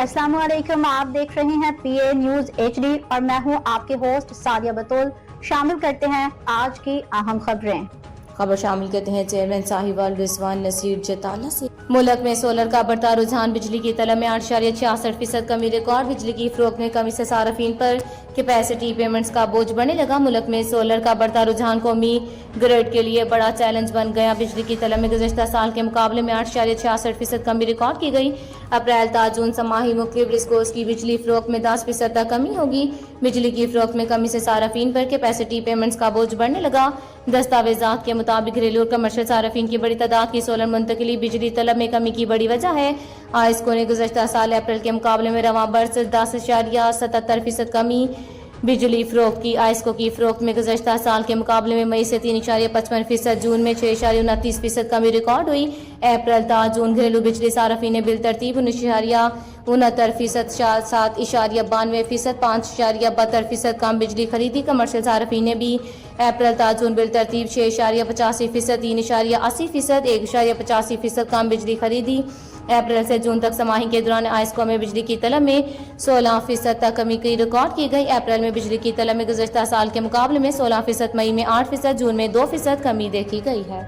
अस्सलाम वालेकुम, आप देख रहे हैं पीए न्यूज HD और मैं हूं आपके होस्ट सादिया बतौल। शामिल करते हैं आज की अहम खबरें। खबर शामिल करते हैं चेयरमैन साहिवाल रिजवान नसीर जताला से। मुल्क में सोलर का बढ़ता रुझान, बिजली की तलब में 8.66% कमी रिकॉर्ड। बिजली की फरोख्त में कमी से सार्फिन पर कैपेसिटी पेमेंट्स का बोझ बढ़ने लगा। मुल्क में सोलर का बढ़ता रुझान कौमी ग्रिड के लिए बड़ा चैलेंज बन गया। बिजली की तलब में गुज़श्ता साल के मुकाबले में 8.66% कमी रिकॉर्ड की गई। अप्रैल ता जून समाही मुख्तलिफ रिस्कोर्स की बिजली फरोख्त में 10% तक कमी होगी। बिजली की फरोख्त में कमी से सार्फिन पर कैपेसिटी पेमेंट्स का बोझ बढ़ने लगा। दस्तावेजात के मुताबिक घरेलू और कमर्शियल सार्फिन की बड़ी तादाद की सोलर मुंतकिली बिजली तलब में कमी की बड़ी वजह है। आइस्को ने गुज़श्ता साल अप्रैल के मुकाबले में रवां बरस 10.77% कमी बिजली फरोख्त की। आइस्को की फरोख्त में गुज़श्ता साल के मुकाबले में मई से 3.55%, जून में 6.29% कमी रिकॉर्ड हुई। अप्रैल ता जून घरेलू बिजली सार्फिन ने बिल तरतीब 19.69%, 7.92%, 5.72% कम बिजली खरीदी। कमर्शियल सार्फिन ने भी अप्रैल ता जून बिल तरतीब 6.85%, 3.80%, 1.85% कम बिजली खरीदी। अप्रैल से जून तक समाही के दौरान आइस्को में बिजली की तलब में 16% तक कमी की रिकॉर्ड की गई। अप्रैल में बिजली की तलब में गुज़श्ता साल के मुकाबले में 16%, मई में 8%, जून में 2% कमी देखी गई है।